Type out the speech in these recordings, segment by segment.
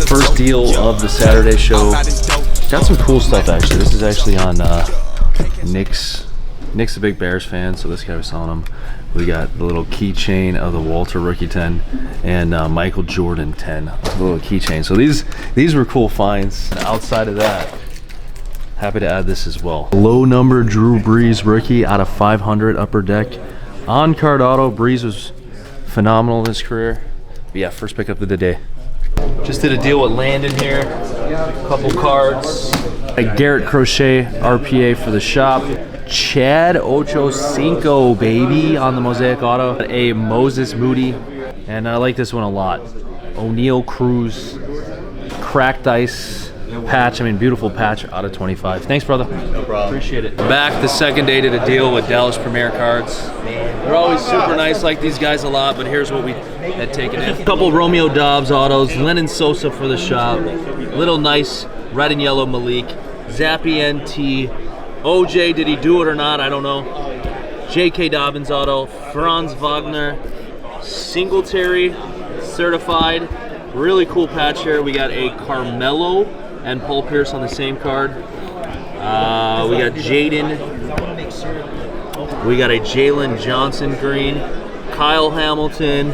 First deal of the Saturday show. Got some cool stuff actually. This is actually on Nick's a big Bears fan, so this guy was selling them. We got the little keychain of the Walter rookie 10 and Michael Jordan 10, the little keychain. So these were cool finds. And outside of that, happy to add this as well. Low number Drew Brees rookie out of 500 upper deck. On card auto. Brees was phenomenal in his career. But yeah, first pickup of the day. Just did a deal with Landon here. A couple cards. A Garrett Crochet RPA for the shop. Chad Ochocinco, baby, on the Mosaic Auto. A Moses Moody, and I like this one a lot. O'Neal Cruz, cracked ice patch. I mean, beautiful patch out of 25. Thanks, brother. No problem. Appreciate it. Back the second day, did a deal with Dallas Premier Cards. They're always super nice, like these guys a lot, but here's what we had taken in. A couple Romeo Dobbs autos, Lennon Sosa for the shop, little nice red and yellow Malik, Zappy NT, OJ, did he do it or not? I don't know. J.K. Dobbins auto, Franz Wagner, Singletary, certified. Really cool patch here. We got a Carmelo and Paul Pierce on the same card. We got Jaden. We got a Jalen Johnson green, Kyle Hamilton,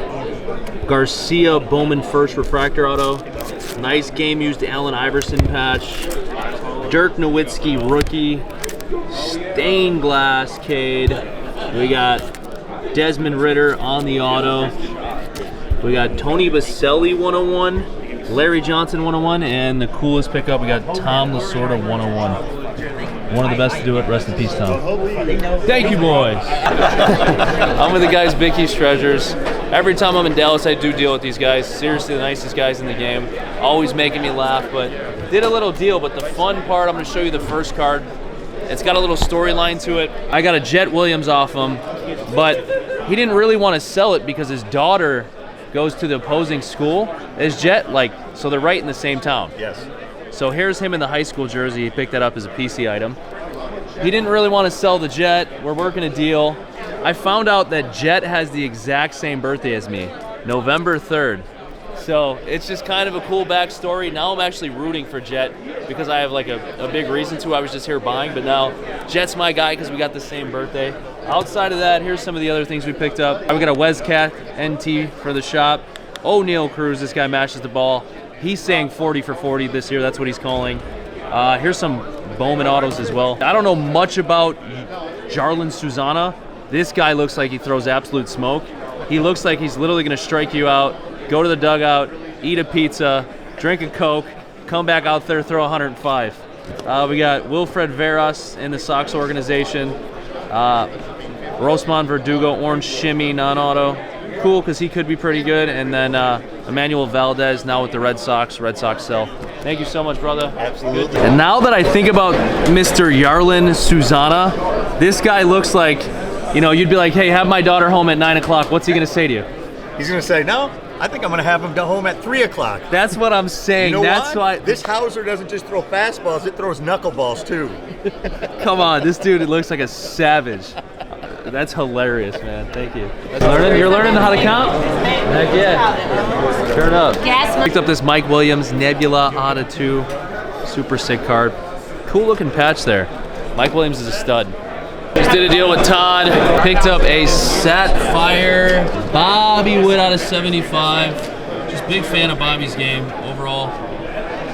Garcia Bowman first refractor auto. Nice game used Allen Iverson patch. Dirk Nowitzki rookie. Stained glass Cade. We got Desmond Ritter on the auto. We got Tony Baselli 101, Larry Johnson 101, and the coolest pickup, we got Tom Lasorda 101. One of the best to do it. Rest in peace, Tom. Thank you, boys. I'm with the guys, Vicky's Treasures. Every time I'm in Dallas, I do deal with these guys. Seriously, the nicest guys in the game. Always making me laugh, but did a little deal. But the fun part, I'm going to show you the first card. It's got a little storyline to it. I got a Jet Williams off him, but he didn't really want to sell it because his daughter goes to the opposing school. Is Jet, so they're right in the same town. Yes. So here's him in the high school jersey. He picked that up as a PC item. He didn't really want to sell the Jet. We're working a deal. I found out that Jet has the exact same birthday as me, November 3rd. So it's just kind of a cool backstory. Now I'm actually rooting for Jet because I have a big reason to. I was just here buying, but now Jet's my guy because we got the same birthday. Outside of that, here's some of the other things we picked up. We got a Wescat NT for the shop. O'Neal Cruz, this guy matches the ball. He's saying 40 for 40 this year. That's what he's calling. Here's some Bowman autos as well. I don't know much about Jarlin Susana. This guy looks like he throws absolute smoke. He looks like he's literally going to strike you out, go to the dugout, eat a pizza, drink a Coke, come back out there, throw 105. We got Wilfred Veras in the Sox organization. Rosman Verdugo, orange shimmy, non-auto. Cool, because he could be pretty good. And then Emmanuel Valdez, now with the Red Sox sell. Thank you so much, brother. Absolutely. And now that I think about Mr. Jarlin Susana, this guy looks like, you'd be like, hey, have my daughter home at 9 o'clock. What's he going to say to you? He's going to say, no, I think I'm going to have him go home at 3 o'clock. That's what I'm saying. You know That's why? why. This Hauser doesn't just throw fastballs, it throws knuckleballs too. Come on, this dude looks like a savage. That's hilarious, man. Thank you. You're learning how to count? Heck yeah. Turn up. Yes. Picked up this Mike Williams Nebula Auto 2. Super sick card. Cool looking patch there. Mike Williams is a stud. Just did a deal with Todd. Picked up a Sapphire Bobby Wood out of 75. Just big fan of Bobby's game overall.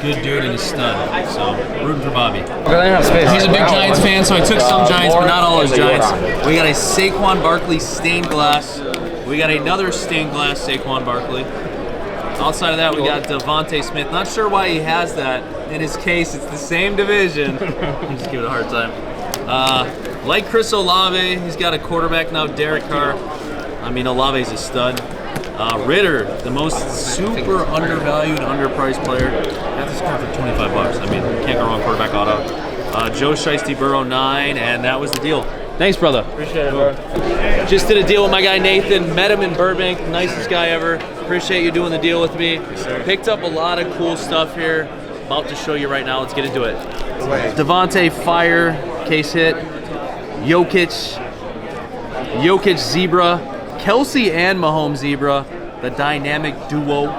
Good dude and a stud. So rooting for Bobby. He's a big Giants fan, so I took some Giants, but not all his Giants. We got a Saquon Barkley stained glass. We got another stained glass Saquon Barkley. Outside of that, we got Devontae Smith. Not sure why he has that in his case. It's the same division. I'm just giving it a hard time. Like Chris Olave, he's got a quarterback now, Derek Carr. I mean, Olave's a stud. Ritter, the most super undervalued, underpriced player. Got this card for 25 bucks. I mean, can't go wrong, quarterback auto. Joe Shiesty Burrow 9, and that was the deal. Thanks, brother. Appreciate it, bro. Just did a deal with my guy Nathan. Met him in Burbank. Nicest guy ever. Appreciate you doing the deal with me. Yes, picked up a lot of cool stuff here. About to show you right now. Let's get into it. Devontae Fire, case hit. Jokic Zebra. Kelsey and Mahomes Zebra. The dynamic duo.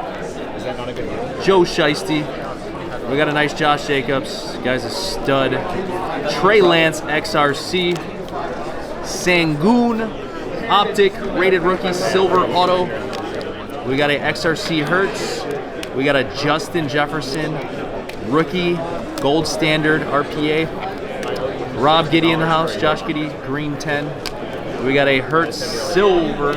Is that not a good one? Joe Shiesty. We got a nice Josh Jacobs. Guy's a stud. Trey Lance XRC. Sangoon Optic rated rookie silver auto. We got a XRC Hertz. We got a Justin Jefferson rookie gold standard RPA. Rob Giddy in the house. Josh Giddy green 10. We got a Hertz silver.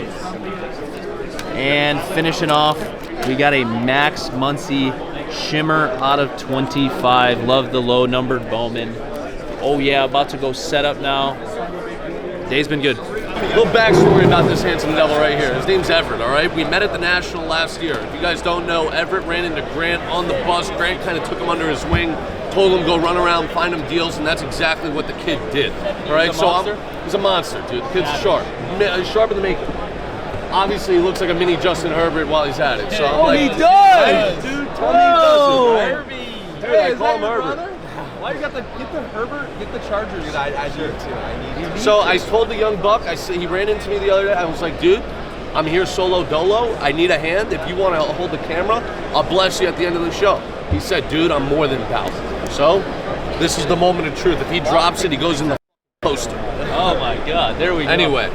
And finishing off, we got a Max Muncy Shimmer out of 25. Love the low numbered Bowman. Oh yeah, about to go set up now. Day's been good. Little backstory about this handsome devil right here. His name's Everett, all right? We met at the National last year. If you guys don't know, Everett ran into Grant on the bus. Grant kind of took him under his wing, told him go run around, find him deals, and that's exactly what the kid did. All right, he's a monster, dude. The kid's sharp. Sharper than me. Obviously, he looks like a mini Justin Herbert while he's at it. So he does! Dude, tell me he doesn't. Herbie! Dude, I call him Herbert. Why you got get the Herbert, get the Chargers? Dude, I do too. I need So I told the young buck, he ran into me the other day. I was like, dude, I'm here solo dolo. I need a hand. If you want to hold the camera, I'll bless you at the end of the show. He said, dude, I'm more than down. So this is the moment of truth. If he drops it, he goes in the poster. Oh my God, there we go. Anyway,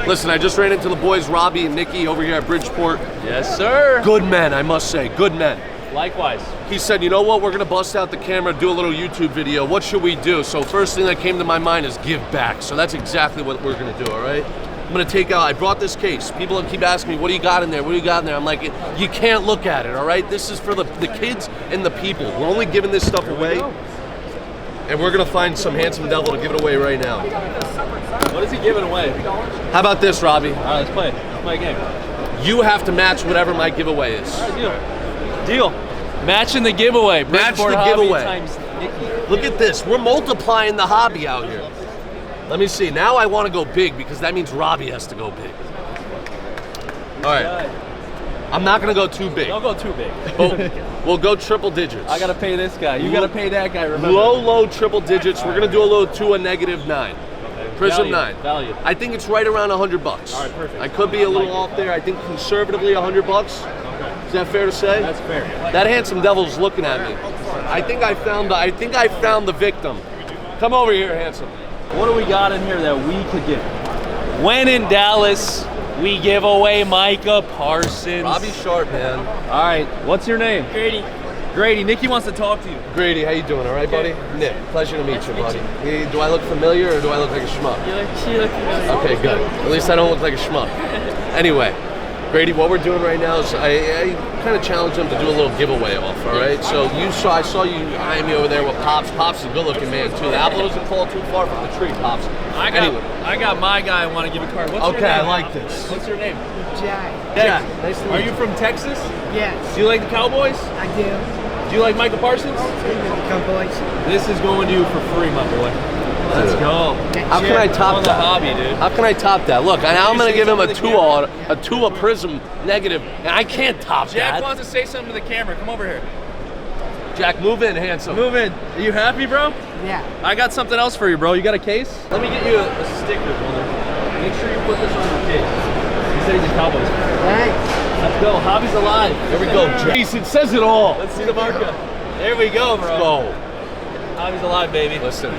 listen, I just ran into the boys, Robbie and Nikki, over here at Bridgeport. Yes, sir. Good men, I must say, good men. Likewise. He said, you know what, we're gonna bust out the camera, do a little YouTube video. What should we do? So first thing that came to my mind is give back. So that's exactly what we're gonna do, all right? I'm gonna take out, I brought this case. People keep asking me, what do you got in there? What do you got in there? I'm like, you can't look at it, all right? This is for the kids and the people. We're only giving this stuff away. And we're gonna find some handsome devil to give it away right now. What is he giving away? How about this, Robbie? All right, let's play. Let's play a game. You have to match whatever my giveaway is. All right, deal. Matching the giveaway. Match the Bridgeport giveaway. Times Nikki. Look at this. We're multiplying the hobby out here. Let me see. Now I want to go big because that means Robbie has to go big. All right. I'm not going to go too big. Don't go too big. We'll go triple digits. I got to pay this guy. You got to pay that guy, remember. Low triple digits. We're going to do a little to a -9. Prism 9. Value. I think it's right around $100. All right, perfect. I could be a little off there. I think conservatively $100. Is that fair to say? That's fair. That handsome devil's looking at me. I think I found the victim. Come over here, handsome. What do we got in here that we could give? When in Dallas, we give away Micah Parsons. Robbie Sharp, man. All right, what's your name? Grady. Grady, Nikki wants to talk to you. Grady, how you doing? All right, buddy? Nick, pleasure to meet you, buddy. Hey, do I look familiar or do I look like a schmuck? She looked familiar. Okay, good. At least I don't look like a schmuck. Anyway, Grady, what we're doing right now is I kind of challenged him to do a little giveaway off, all right? So I saw you eyeing me over there with Pops. Pops is a good-looking man, too. The apple doesn't fall too far from the tree, Pops. I got my guy I want to give a card. What's your Okay, name? I like this. What's your name? Jack. Jack, nice to meet Are you from Texas? Yes, Do you like the Cowboys? I do. Do you like Micah Parsons? Cowboys. This is going to you for free, my boy. Let's go. How can I top on the that? hobby, dude. How can I top that? Look, now I'm you going to say give him a something to the 2 Prism negative, and I can't top Jack that. wants to say something to the camera. Come over here. Jack, move in, handsome. Move in. Are you happy, bro? Yeah. I got something else for you, bro. You got a case? Let me get you a sticker, brother. Make sure you put this on your case. He said he's a Cowboys fan. Thanks. Let's go. Hobby's alive. There we go, Jason. Says it all. Let's see the marker. There we go, bro. Let's go. Hobby's alive, baby. Listen,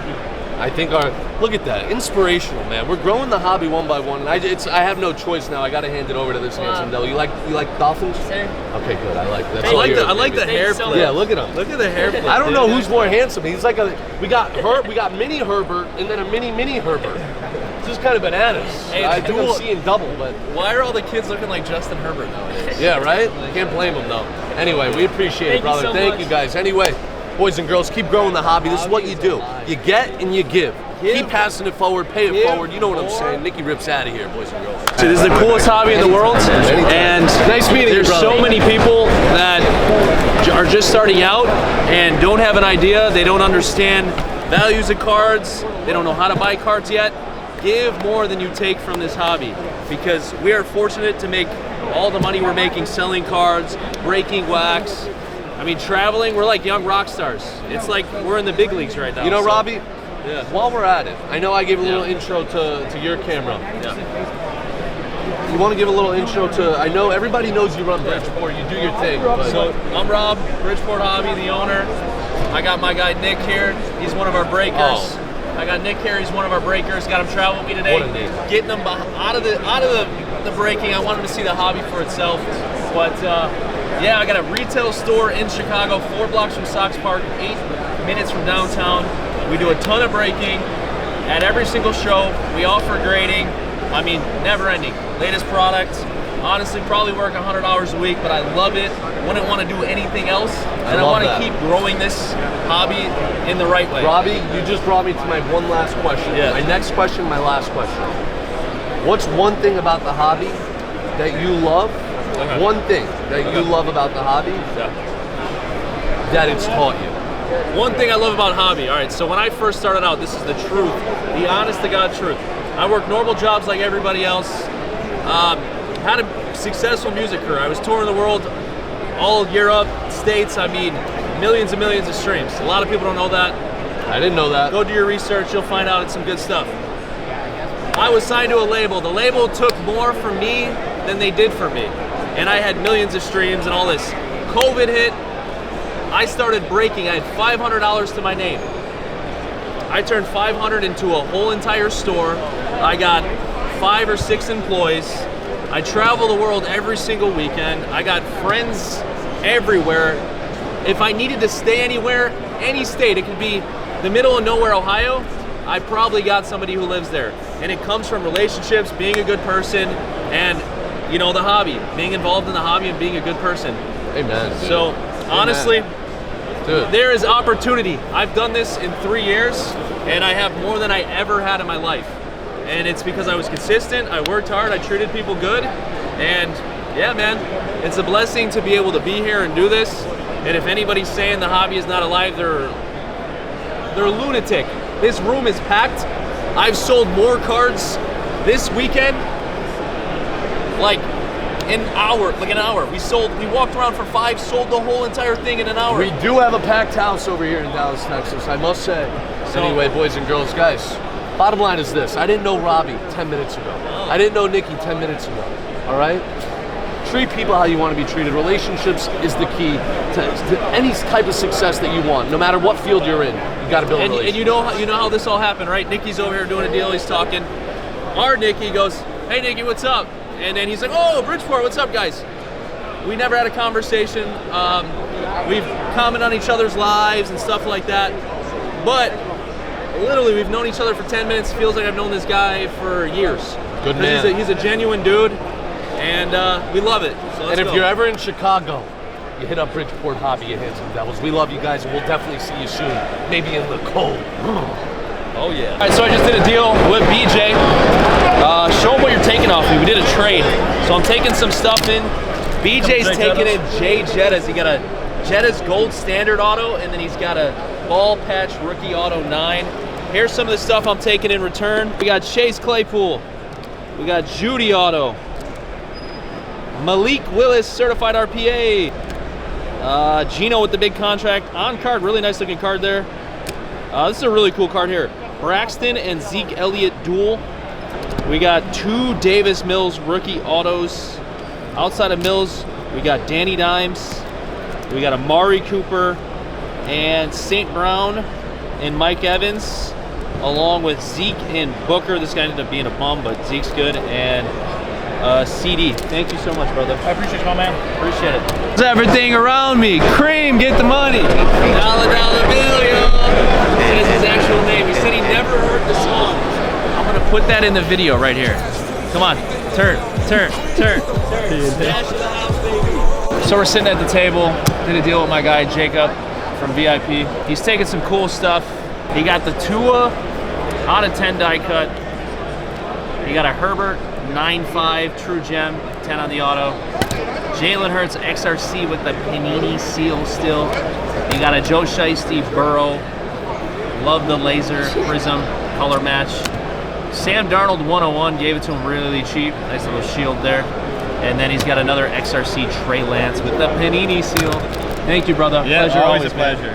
I think look at that, inspirational, man. We're growing the hobby one by one, and I have no choice now. I got to hand it over to this handsome devil. You like dolphins? Sir. Okay, good. I like that. I like the hair so flip. Yeah, look at him. Look at the hair flip. I don't know dude. who's more handsome. He's like we got mini Herbert and then a mini Herbert. It's just kind of bananas. Hey, I it's think cool. I'm seeing double, but Why are all the kids looking like Justin Herbert nowadays? yeah, right? Can't blame him though. Anyway, we appreciate it, Thank you brother. so Thank much. you guys. Anyway, boys and girls, keep growing the hobby. This is what you do. You get and you give. Keep passing it forward, pay it forward. You know what I'm saying. Nicky rips out of here, boys and girls. So this is the coolest hobby in the world, and Nice meeting you, there's brother. so many people that are just starting out and don't have an idea. They don't understand values of cards. They don't know how to buy cards yet. Give more than you take from this hobby, because we are fortunate to make all the money we're making selling cards, breaking wax. I mean, traveling, we're like young rock stars. It's like we're in the big leagues right now. You know, so- Robbie, Yeah. while we're at it, I know I gave a little intro to your camera. Yeah. you want to give a little intro to? I know everybody knows you run Bridgeport. You do your thing. But So I'm Rob, Bridgeport Hobby, the owner. I got my guy Nick here. He's one of our breakers. Oh. I got Nick here. He's one of our breakers. Got him travel with me today. What a name. Getting him out of the breaking. I want him to see the hobby for itself. But yeah, I got a retail store in Chicago, 4 blocks from Sox Park, 8 minutes from downtown. We do a ton of breaking at every single show. We offer grading. I mean, never ending. Latest product. Honestly, probably work 100 hours a week, but I love it. Wouldn't want to do anything else. And I want to keep growing this hobby in the right way. Robbie, you just brought me to my one last question. Yes. My next question, my last question. What's one thing about the hobby that you love? Okay. One thing that you love about the hobby that it's taught you. One thing I love about hobby. All right, so when I first started out, this is the truth, the honest to God truth. I worked normal jobs like everybody else. Had a successful music career. I was touring the world, all Europe, States. I mean, millions and millions of streams. A lot of people don't know that. I didn't know that. Go do your research. You'll find out it's some good stuff. I was signed to a label. The label took more from me than they did for me, and I had millions of streams and all this. COVID hit. I started breaking. I had $500 to my name. I turned 500 into a whole entire store. I got 5 or 6 employees. I travel the world every single weekend. I got friends everywhere. If I needed to stay anywhere, any state, it could be the middle of nowhere, Ohio, I probably got somebody who lives there. And it comes from relationships, being a good person, and you know, the hobby, being involved in the hobby and being a good person. Amen. So honestly, Dude. there is opportunity. I've done this in 3 years, and I have more than I ever had in my life. And it's because I was consistent, I worked hard, I treated people good, and yeah, man, it's a blessing to be able to be here and do this. And if anybody's saying the hobby is not alive, they're a lunatic. This room is packed. I've sold more cards this weekend, like an hour. We walked around for 5, sold the whole entire thing in an hour. We do have a packed house over here in Dallas, Texas, I must say. So- Anyway, boys and girls, guys, bottom line is this. I didn't know Robbie 10 minutes ago. I didn't know Nikki 10 minutes ago, all right? Treat people how you want to be treated. Relationships is the key to any type of success that you want. No matter what field you're in, you got to build a relationship. And you know how this all happened, right? Nikki's over here doing a deal, he's talking. Our Nikki goes, hey Nikki, what's up? And then he's like, oh, Bridgeport, what's up, guys? We never had a conversation. We've commented on each other's lives and stuff like that. But literally, we've known each other for 10 minutes. Feels like I've known this guy for years. Good man. He's a genuine dude, and we love it. So let's And if go. you're ever in Chicago, you hit up Bridgeport Hobby, you Handsome Devils. We love you guys, and we'll definitely see you soon. Maybe in the cold. Oh yeah. All right, so I just did a deal with BJ. Show him what you're taking off me. We did a trade. So I'm taking some stuff in. BJ's taking in J Jettas. He got a Jettas Gold Standard Auto, and then he's got a Ball Patch Rookie Auto 9. Here's some of the stuff I'm taking in return. We got Chase Claypool. We got Judy Auto. Malik Willis Certified RPA. Gino with the big contract. On card, really nice looking card there. This is a really cool card here. Braxton and Zeke Elliott duel. We got 2 Davis Mills rookie autos. Outside of Mills, we got Danny Dimes. We got Amari Cooper and St. Brown and Mike Evans, along with Zeke and Booker. This guy ended up being a bum, but Zeke's good. And CD. Thank you so much, brother. I appreciate you, my man. Appreciate it. It's everything around me. Cream, get the money. Dollar bill, yo. That is his actual name. He said he never heard the song. I'm gonna put that in the video right here. Come on, turn. Dash to the house, baby. So we're sitting at the table. Did a deal with my guy Jacob from VIP. He's taking some cool stuff. He got the Tua out of 10 die cut. He got a Herbert 9.5 True Gem, 10 on the auto. Jalen Hurts XRC with the Panini seal still. You got a Joe Shiesty Burrow. Love the laser prism color match. Sam Darnold 101, gave it to him really cheap. Nice little shield there. And then he's got another XRC Trey Lance with the Panini seal. Thank you, brother. Yeah, Pleasure always a man. pleasure.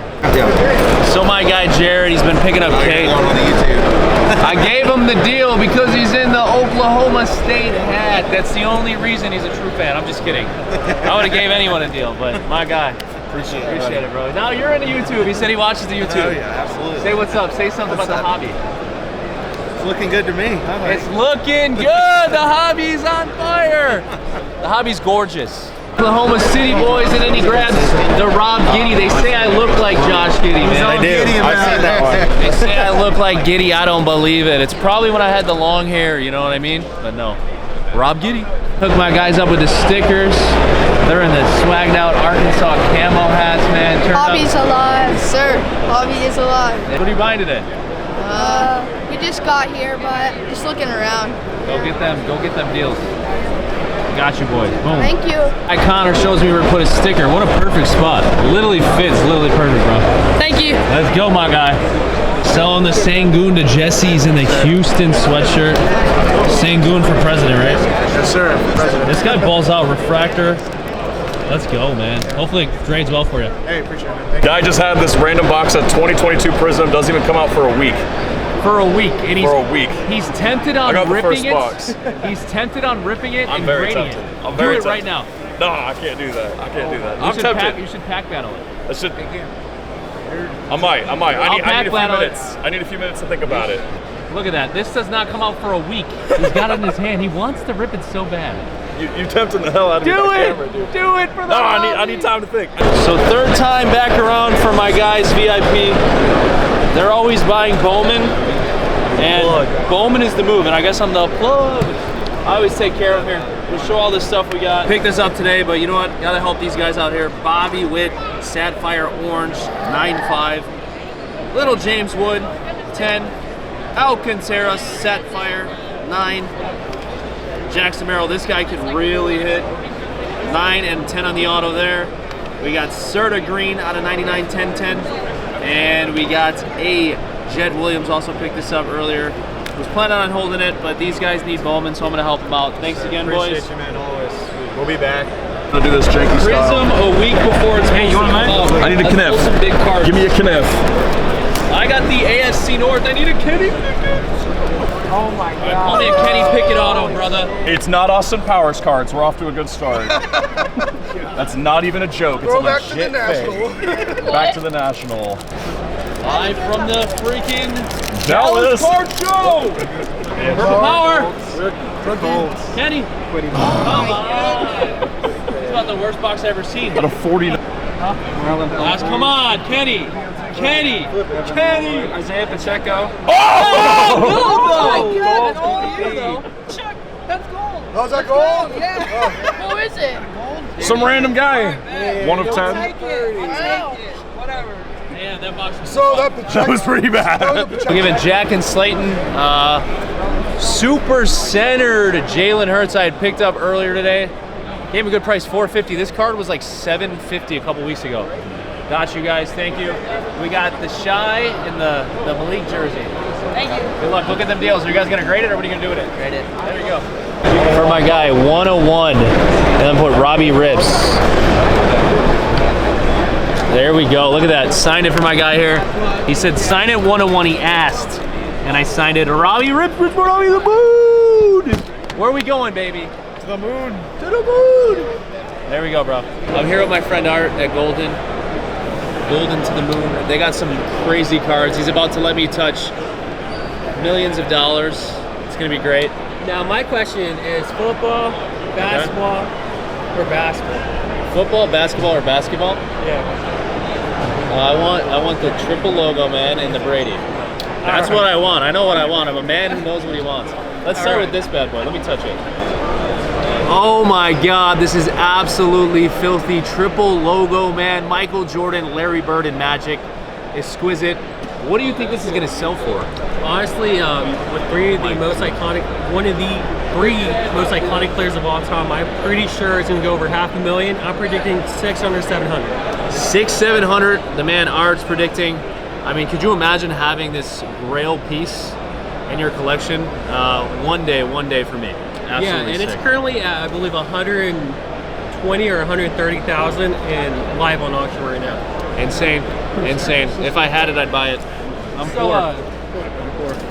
So my guy Jared, he's been picking up cake. On the YouTube. I gave him the deal because he's in the Oklahoma State hat. That's the only reason he's a true fan. I'm just kidding. I would have gave anyone a deal, but my guy. Appreciate Appreciate it, bro. Now you're into YouTube. He said he watches the YouTube. Oh yeah, absolutely. Say what's up. Say something What's about the up? hobby. It's looking good to me. It's looking good. The hobby's on fire. The hobby's gorgeous. Oklahoma City boys, and then he grabs the Rob Giddy. They say I look like Josh Giddy, man. I do. I've seen that one. They say I look like Giddy. I don't believe it. It's probably when I had the long hair, you know what I mean? But no. Rob Giddy. Hook my guys up with the stickers. They're in the swagged out Arkansas camo hats, man. Turn Hobby's up. alive, sir. Hobby is alive. What are you buying today? We just got here, but just looking around. Go get them deals. Got you, boys. Boom. Thank you. Connor shows me where to put a sticker. What a perfect spot. Literally fits, literally perfect, bro. Thank you. Let's go, my guy. Selling the Sangoon to Jesse's in the Houston sweatshirt. Sangoon for president, right? Yes, sir. President. This guy balls out refractor. Let's go, man. Hopefully it trades well for you. Hey, appreciate it, man. Thank you. Guy just had this random box of 2022 Prism, doesn't even come out for a week. For a week. And he's, For a week. He's tempted I on got the ripping first it. box. He's tempted on ripping it I'm and very grading tempted. it. I'm very Do it right tempted. now. No, I can't do that. I can't do that. You I'm should tempted. you should pack battle it. I should. I might. I need pack a few battle it. minutes. I need a few minutes to think about it. Look at that. This does not come out for a week. He's got it in his hand. He wants to rip it so bad. You tempting the hell out of me. Do with that it! camera, dude. Do it for the No, hobby. I need time to think. So third time back around for my guys VIP. They're always buying Bowman. And Bowman is the move. And I guess I'm the plug. I always take care of him here. We'll show all this stuff we got. Picked this up today, but you know what? Gotta help these guys out here. Bobby Witt, Sapphire Orange, 9.5. Little James Wood, 10. Alcantara, Sapphire, 9. Jackson Merrill, this guy can really hit. 9 and 10 on the auto there. We got Serta Green out of 99, 10, 10. And we got a Jed Williams also picked this up earlier. Was planning on holding it, but these guys need Bowman, so I'm gonna help them out. Thanks again, boys. Appreciate you, man, always. We'll be back. I'm gonna do this janky Prism style. a week before it's supposed to come out. I need a Let's kniff. pull some big cards. Give me a kniff. I got the ASC North. I need a Kenny Pickett. Oh my Call god. me a Kenny Pickett auto, brother. It's not Austin Powers cards. We're off to a good start. That's not even a joke. It's a Back to the legit National. thing. Back to the National. Live from the freaking Dallas. Card Show. Purple Power. Kenny. Come on. It's about the worst box I've ever seen. Out of 40. Come on, Kenny. Kenny. Isaiah Pacheco. Oh! Chuck, that's gold. How's that gold? Yeah. Who is it? Some random guy. 1 of 10. Wow. Whatever. Man, that box was So that That Pacheco. was pretty bad. We're giving Jack and Slayton super centered Jalen Hurts I had picked up earlier today. Gave him a good price, $450. This card was like $750 a couple weeks ago. Got you guys, thank you. We got the Shy and the Malik jersey. Thank you. Good luck, look at them deals. Are you guys gonna grade it or what are you gonna do with it? Grade it. There you go. For my guy, 101, and then put Robbie Rips. There we go, look at that. Signed it for my guy here. He said sign it 101, he asked. And I signed it, Robbie Rips, Robbie the moon! Where are we going, baby? To the moon. To the moon! There we go, bro. I'm here with my friend Art at Golden. Golden to the moon. They got some crazy cards. He's about to let me touch millions of dollars. It's gonna be great. Now my question is football, basketball, or basketball? Football, basketball, or basketball? Yeah. I want the triple logo, man, and the Brady. That's what I want. I know what I want. I'm a man who knows what he wants. Let's start with this bad boy. Let me touch it. Oh my God, this is absolutely filthy. Triple logo, man. Michael Jordan, Larry Bird, and Magic. Exquisite. What do you think this is gonna sell for? Honestly, with one of the three most iconic players of all time, I'm pretty sure it's gonna go over $500,000. I'm predicting 600, 700. 600, 700. The man Art's predicting. I mean, could you imagine having this Grail piece in your collection? One day for me. Absolutely Yeah, and it's sick. currently at, I believe, 120 120 or 130,000 and live on auction right now. Insane. If I had it, I'd buy it. I'm poor.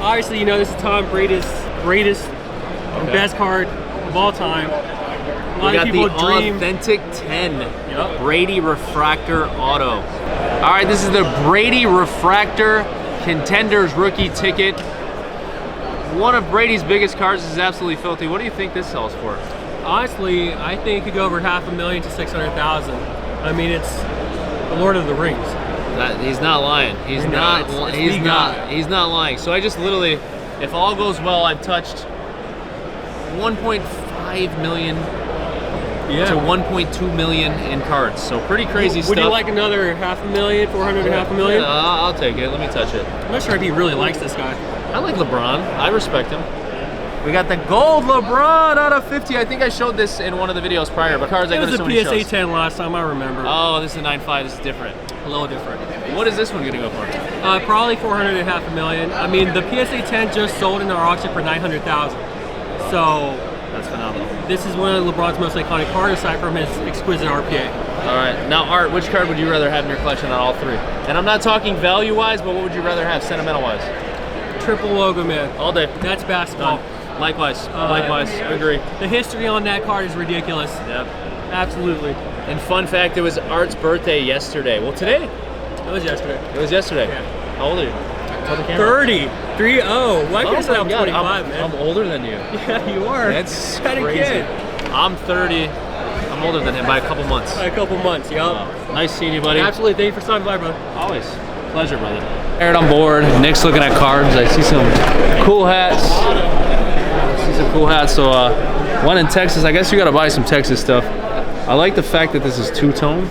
Obviously, you know this is Tom Brady's greatest and best card of all time. A lot We of got people the dream. authentic 10 Yep. Brady Refractor Auto. All right, this is the Brady Refractor Contenders rookie ticket. One of Brady's biggest cards. This is absolutely filthy. What do you think this sells for? Honestly, I think it could go over $500,000 to 600,000. I mean, it's the Lord of the Rings. He's not lying. He's not lying. So I just literally, if all goes well, I've touched 1.5 million to 1.2 million in cards. So pretty crazy stuff. Would you like another $500,000, 400 to $500,000? Yeah, I'll take it. Let me touch it. I'm not sure if he really likes this guy. I like LeBron. I respect him. We got the gold LeBron out of 50. I think I showed this in one of the videos prior, but cards I It go to was so a many PSA shows. 10 last time, I remember. Oh, this is a 9.5. This is different. A little different. What is this one gonna go for? Probably 400 to $500,000. I mean, the PSA 10 just sold in our auction for 900,000. So That's phenomenal. this is one of LeBron's most iconic cards, aside from his exquisite RPA. All right, now Art, which card would you rather have in your collection on all three? And I'm not talking value-wise, but what would you rather have sentimental-wise? Triple logo, man. All day. That's basketball. Likewise, agree. The history on that card is ridiculous. Yep. Absolutely. And fun fact, it was Art's birthday yesterday. Well, today. It was yesterday. It was yesterday. Yeah. How old are you? Tell the camera. 30. 3-0. Why can't I say I'm God, 25, man? I'm older than you. Yeah, you are. That's Kinda crazy. kid. I'm 30. I'm older than him by a couple months. By a couple months, yup. Nice seeing you, buddy. Absolutely. Thank you for stopping by, brother. Always. Pleasure, brother. Aaron on board. Nick's looking at cards. I see some cool hats. So one in Texas. I guess you gotta buy some Texas stuff. I like the fact that this is two-tone.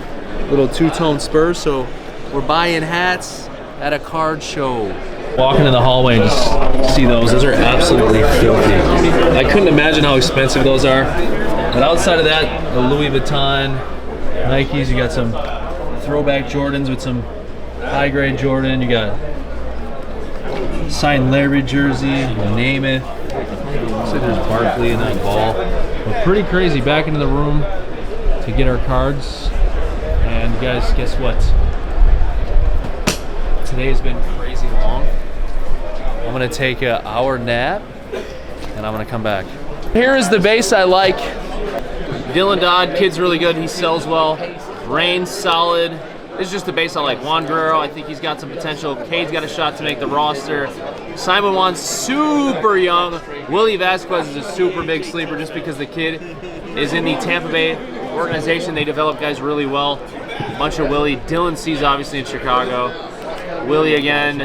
Little two-tone Spurs. So we're buying hats at a card show. Walking in the hallway and just see those. Those are absolutely filthy. I couldn't imagine how expensive those are. But outside of that, the Louis Vuitton, Nikes. You got some throwback Jordans with some high-grade Jordan. You got signed Larry jersey. You name it. Looks like there's Barkley in that ball. But pretty crazy. Back into the room to get our cards. And guys, guess what? Today has been crazy long. I'm gonna take an hour nap and I'm gonna come back. Here is the base I like. Dylan Dodd, kid's really good. He sells well. Rain's solid. This is just the base I like. Juan Guerrero, I think he's got some potential. Cade's got a shot to make the roster. Simon Juan's super young. Willie Vasquez is a super big sleeper just because the kid is in the Tampa Bay organization. They develop guys really well. Bunch of Willie. Dylan C's obviously in Chicago. Willie again.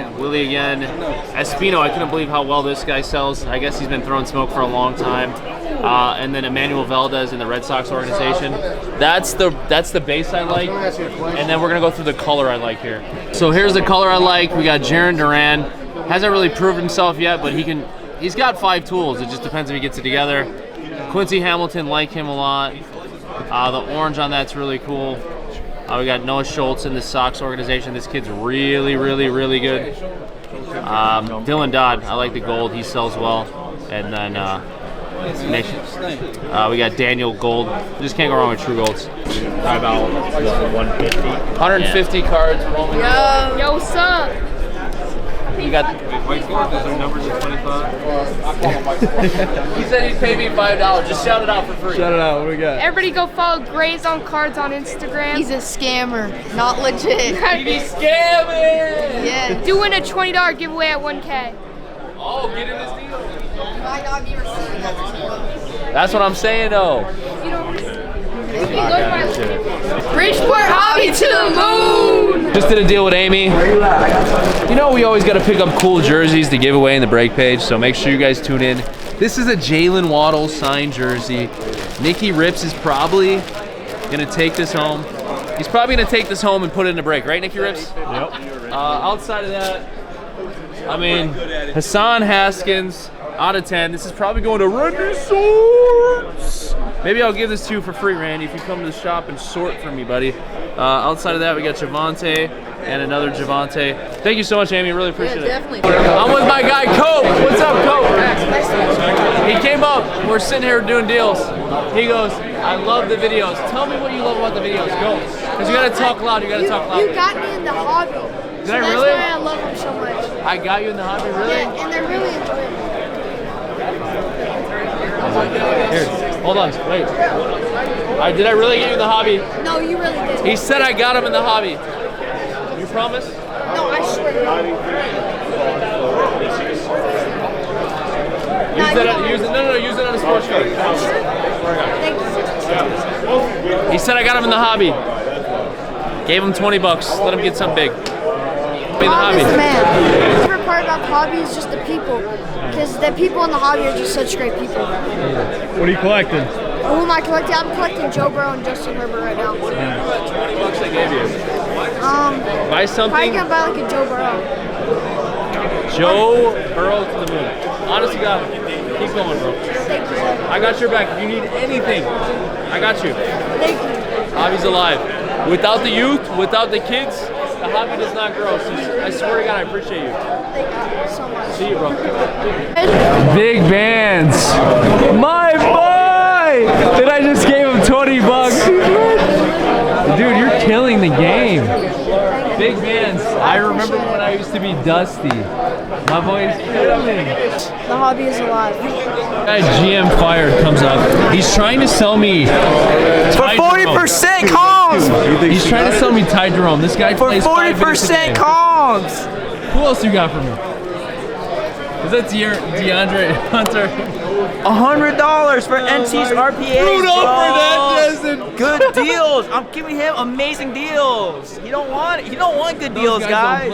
Espino, I couldn't believe how well this guy sells. I guess he's been throwing smoke for a long time. And then Emmanuel Valdez in the Red Sox organization. That's the base I like. And then we're gonna go through the color I like here. So here's the color I like. We got Jaron Duran. Hasn't really proved himself yet, but he's got 5 tools. It just depends if he gets it together. Quincy Hamilton, like him a lot. The orange on that's really cool. We got Noah Schultz in the Sox organization. This kid's really good. Dylan Dodd, I like the gold. He sells well. And then we got Daniel Gold. Just can't go wrong with True Golds. About 150. 150 cards. Yo, what's up? You got those numbers at 25. He said he'd pay me $5. Just shout it out for free. Shout it out. What do we got? Everybody go follow Grays on Cards on Instagram. He's a scammer, not legit. He's scamming. Yeah. Doing a $20 giveaway at 1K. Oh, get in this deal. Might not be receiving that as well. That's what I'm saying, though. You know, Bridgeport hobby to the moon. Just did a deal with Amy. You know we always got to pick up cool jerseys to give away in the break page, so make sure you guys tune in. This is a Jalen Waddle signed jersey. Nicky Rips is probably going to take this home. He's probably going to take this home and put it in the break, right, Nicky Rips? Yep. Outside of that, I mean, Hassan Haskins, out of 10. This is probably going to Randy Sorts. Maybe I'll give this to you for free, Randy, if you come to the shop and sort for me, buddy. Outside of that, we got Javante and another Javante. Thank you so much, Amy. Really appreciate it. Definitely. I'm with my guy, Cope. What's up, Cope? He came up. We're sitting here doing deals. He goes, I love the videos. Tell me what you love about the videos. Go. Because you gotta talk loud. You gotta talk loud. You got me in the hobby. Did I really? That's why I love them so much. I got you in the hobby, really? Yeah, and they're really enjoyable. Here, hold on, wait. Did I really get you in the hobby? No, you really did. He said I got him in the hobby. You promise? No, I swear to God. Use it on a sports card. Thank you. He said I got him in the hobby. Gave him 20 bucks. Let him get something big. In the hobby. Man. My favorite part about the hobby is just the people. Because the people in the hobby are just such great people. What are you collecting? Who am I collecting? I'm collecting Joe Burrow and Justin Herbert right now. 20 bucks I gave you. Buy something. Probably gonna buy like a Joe Burrow. Joe Burrow to the moon. Honestly, God, keep going, bro. Thank you, sir. I got your back. If you need anything, I got you. Thank you. Hobby's alive. Without the youth, without the kids, the hobby does not grow. So I swear to God, I appreciate you. Thank you so much. See you, bro. Big bands. My boy! Then I just gave him 20 bucks. Dude, you're killing the game. Big bands. I remember when I used to be Dusty. My boy's killing. The hobby is alive. Guy GM Fired comes up. He's trying to sell me For 40% comms! He's trying to sell me Ty Jerome. This guy For plays 40% comms! Who else you got for me? Is that DeAndre Hunter? $100 for NC's RPAs, Bruno bro. Good deals. I'm giving him amazing deals. He don't want good deals, guys.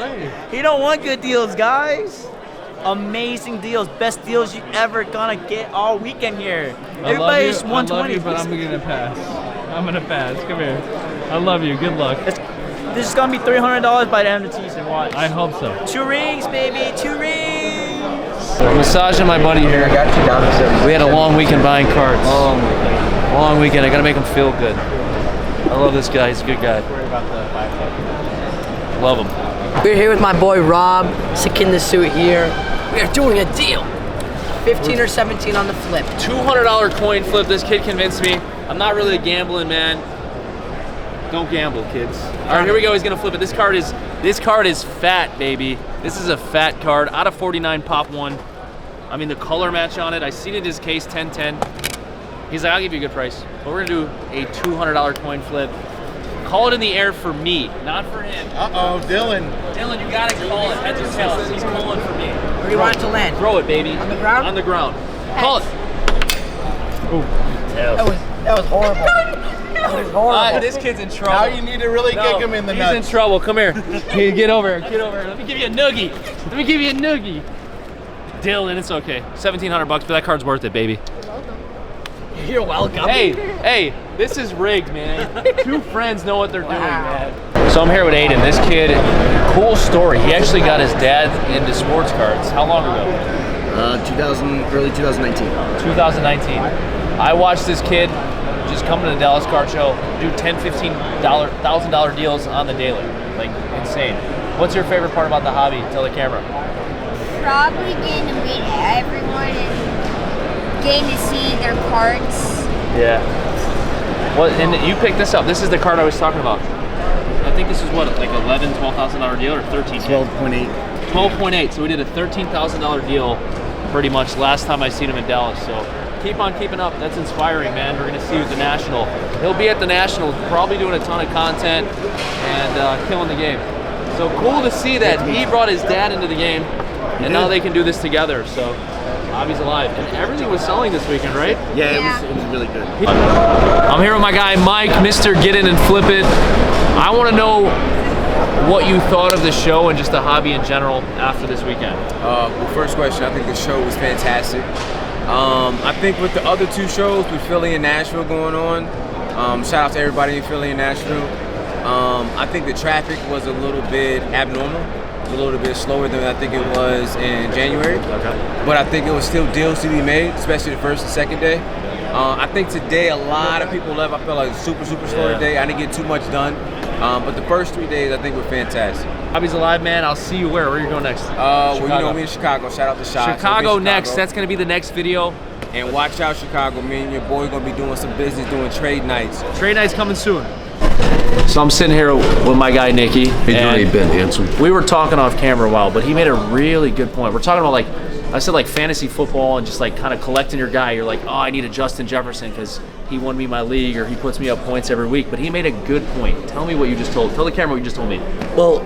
He don't want good deals, guys. Amazing deals, best deals you ever gonna get all weekend here. Everybody's 120. I love you, but I'm gonna pass. I'm gonna pass. Come here. I love you. Good luck. This is gonna be $300 by the end of the season. Watch. I hope so. 2 rings, baby. 2 rings. We're massaging my buddy here. We had a long weekend buying cards. Long weekend. I gotta make him feel good. I love this guy. He's a good guy. Love him. We're here with my boy Rob, sick in the suit here. We are doing a deal. 15 or 17 on the flip. $200 coin flip. This kid convinced me. I'm not really a gambling man. Don't gamble, kids. All right, here we go. He's gonna flip it. This card is fat, baby. This is a fat card. Out of 49, pop one. I mean, the color match on it. I seen it in his case, 10-10. He's like, I'll give you a good price. But we're gonna do a $200 coin flip. Call it in the air for me, not for him. Uh-oh, Dylan. Dylan, you gotta call it. Heads or tails. He's calling for me. Where do you want it to land? Throw it, baby. On the ground? On the ground. Call it. That was horrible. That was horrible. This kid's in trouble. Now you need to really kick him in the nuts. He's in trouble. Come here. Hey, get over here. Get over here. Let me give you a noogie. Let me give you a noogie. Dylan, it's okay. 1,700 bucks, but that card's worth it, baby. You're welcome. Hey, this is rigged, man. Two friends know what they're doing, man. So I'm here with Aiden. This kid, cool story. He actually got his dad into sports cards. How long ago? Early 2019. 2019. I watched this kid just come to the Dallas Card Show, do $10,000, $15,000 deals on the daily. Like, insane. What's your favorite part about the hobby? Tell the camera. Probably getting to meet everyone and getting to see their cards. Yeah. Well, and you picked this up. This is the card I was talking about. I think this is what, like $11,000, $12,000 deal or 13? 12.8. 12.8. So we did a $13,000 deal pretty much last time I seen him in Dallas. So keep on keeping up. That's inspiring, man. We're gonna see you at the National. He'll be at the National, probably doing a ton of content and killing the game. So cool to see that he brought his dad into the game, and now they can do this together. So hobby's alive, and everything was selling this weekend, right? Yeah, it was really good. I'm here with my guy Mike, Mr. Get In and Flip It. I want to know what you thought of the show and just the hobby in general after this weekend. Well, first question, I think the show was fantastic. I think with the other two shows with Philly and Nashville going on, shout out to everybody in Philly and Nashville. I think the traffic was a little bit abnormal, a little bit slower than I think it was in January. Okay. But I think it was still deals to be made, especially the first and second day. I think today a lot of people left. I felt like super slow today. I didn't get too much done. But the first 3 days I think were fantastic. Hobby's alive, man. I'll see you where? Where are you going next? Well, you know me in Chicago. Shout out to Shots. Chicago next. That's going to be the next video. And watch out, Chicago. Me and your boy gonna be doing some business, doing trade nights. Trade night's coming soon. So I'm sitting here with my guy Nicky. Hey, how you been, handsome? We were talking off camera a while, but he made a really good point. We're talking about, like, I said, like, fantasy football and just like kind of collecting your guy. You're like, oh, I need a Justin Jefferson because he won me my league or he puts me up points every week. But he made a good point. Tell me what you just told. Tell the camera what you just told me. Well,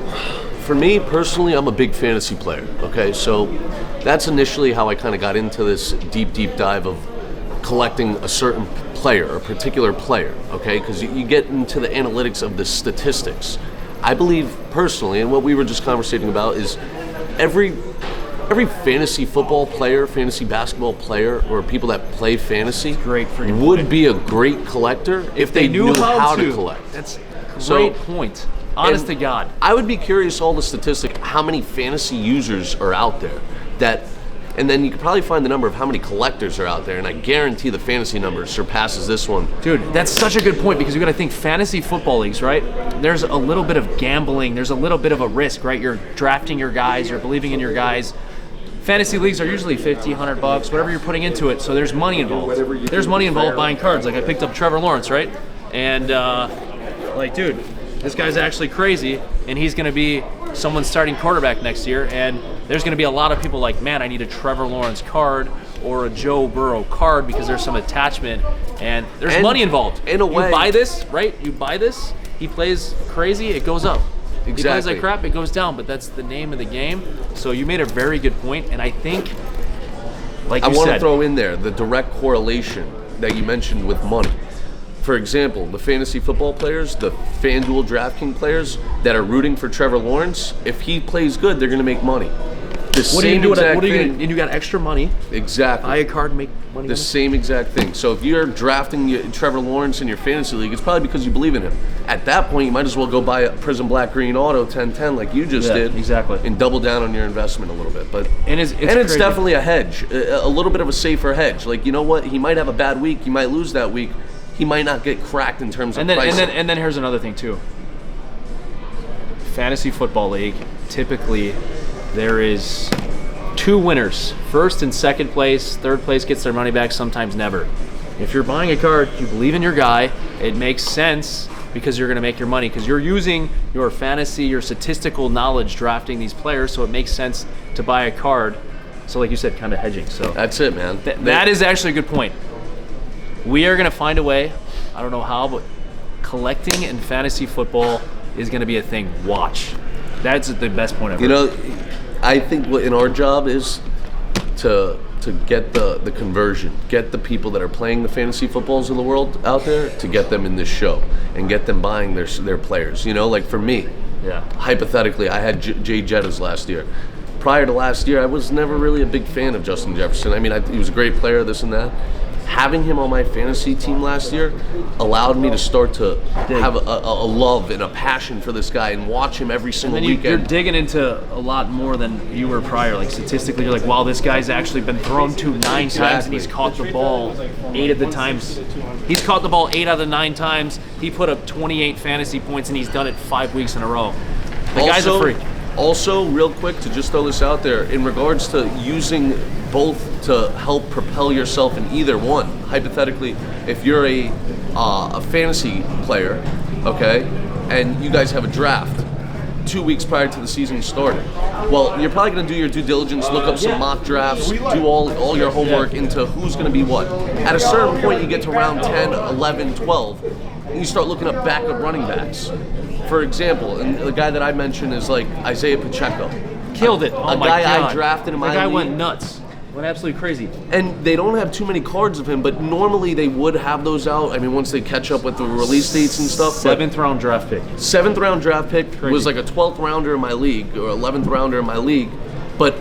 for me personally, I'm a big fantasy player. Okay, so that's initially how I kind of got into this deep dive of collecting a certain player, a particular player. Okay, because you get into the analytics of the statistics. I believe personally, and what we were just conversating about is every fantasy football player, fantasy basketball player, or people that play fantasy would be a great collector if they knew how to collect. That's a great point. Honest to God. I would be curious, all the statistics, how many fantasy users are out there and then you could probably find the number of how many collectors are out there, and I guarantee the fantasy number surpasses this one. Dude, that's such a good point because you got to think fantasy football leagues, right? There's a little bit of gambling. There's a little bit of a risk, right? You're drafting your guys. You're believing in your guys. Fantasy leagues are usually $50, $100, whatever you're putting into it. So there's money involved. There's money involved buying cards. Like I picked up Trevor Lawrence, right? And like, dude, this guy's actually crazy, and he's going to be someone's starting quarterback next year. And there's going to be a lot of people like, man, I need a Trevor Lawrence card or a Joe Burrow card because there's some attachment and there's money involved. In a way, you buy this, right? You buy this. He plays crazy, it goes up. Exactly. He plays like crap, it goes down, but that's the name of the game. So you made a very good point, and I think, like you said, I want to throw in there the direct correlation that you mentioned with money. For example, the fantasy football players, the FanDuel DraftKings players that are rooting for Trevor Lawrence, if he plays good, they're going to make money. What are you doing? And you got extra money. Exactly. Buy a card, make money. The same exact thing. So if you're drafting Trevor Lawrence in your fantasy league, it's probably because you believe in him. At that point, you might as well go buy a Prism Black Green Auto 1010 like you just did. Exactly. And double down on your investment a little bit. But it's definitely a hedge, a little bit of a safer hedge. Like, you know what? He might have a bad week. He might lose that week. He might not get cracked in terms of pricing. And then here's another thing too. Fantasy football league, typically there is 2 winners. First and second place. Third place gets their money back, sometimes never. If you're buying a card, you believe in your guy, it makes sense because you're going to make your money because you're using your fantasy, your statistical knowledge drafting these players, so it makes sense to buy a card. So like you said, kind of hedging. So that's it, man. That is actually a good point. We are going to find a way, I don't know how, but collecting in fantasy football is going to be a thing. Watch. That's the best point ever. You know, I think what in our job is to get the conversion, get the people that are playing the fantasy footballs in the world out there, to get them in this show and get them buying their players. You know, like for me, hypothetically, I had Jay Jettas last year. Prior to last year, I was never really a big fan of Justin Jefferson. I mean, he was a great player, this and that. Having him on my fantasy team last year allowed me to start to have a love and a passion for this guy and watch him every single weekend. You're digging into a lot more than you were prior. Like statistically, you're like, wow, this guy's actually been thrown to 9 times and he's caught the ball 8 of the times. He's caught the ball 8 out of the 9 times. He put up 28 fantasy points and he's done it 5 weeks in a row. The guy's a freak. Also, real quick, to just throw this out there, in regards to using both to help propel yourself in either one. Hypothetically, if you're a fantasy player, okay, and you guys have a draft 2 weeks prior to the season starting, well, you're probably going to do your due diligence, look up some mock drafts, do all your homework into who's going to be what. At a certain point, you get to round 10, 11, 12, and you start looking up backup running backs. For example, and the guy that I mentioned is like Isaiah Pacheco. Killed it. Oh a my guy God. I drafted in my league. The guy went nuts. Went absolutely crazy. And they don't have too many cards of him, but normally they would have those out. I mean, once they catch up with the release dates and stuff. 7th round draft pick. 7th round draft pick. Crazy. Was like a 12th rounder in my league or 11th rounder in my league. But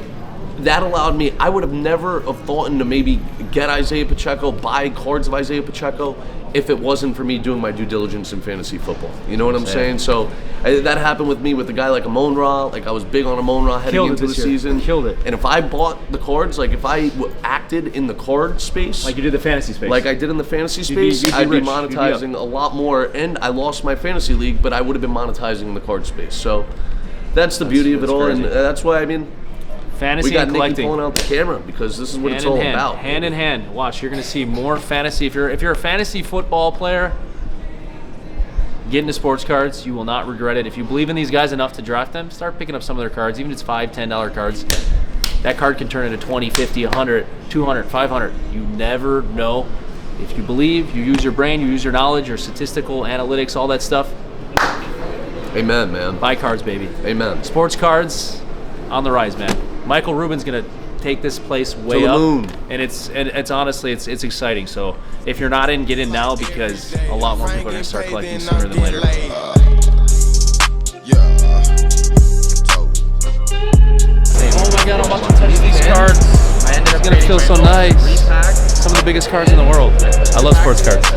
that allowed me, I would have never have thought to maybe get Isaiah Pacheco, buy cards of Isaiah Pacheco, if it wasn't for me doing my due diligence in fantasy football. You know what I'm saying? So that happened with me with a guy like Amon-Ra. Like I was big on Amon-Ra heading into the season. Killed it. And if I bought the cards, like if I acted in the card space, like you did the fantasy space, like I did in the fantasy space, I'd be monetizing a lot more. And I lost my fantasy league, but I would have been monetizing in the card space. So that's the beauty of it all, and that's why, I mean, Fantasy we got and Nikki collecting. pulling out the camera because this is what Hand it's in all hand, about. hand in hand. Watch, you're going to see more fantasy. If you're a fantasy football player, get into sports cards. You will not regret it. If you believe in these guys enough to draft them, start picking up some of their cards. Even if it's $5, $10 cards, that card can turn into 20, 50, 100, 200, 500. You never know. If you believe, you use your brain, you use your knowledge, your statistical analytics, all that stuff. Amen, man. Buy cards, baby. Amen. Sports cards on the rise, man. Michael Rubin's gonna take this place way the up, moon. and it's honestly it's exciting. So if you're not in, get in now because a lot more people are gonna start collecting sooner than later. Oh my God, I'm about to touch these cards. It's gonna feel so nice. Some of the biggest cards in the world. I love sports cards.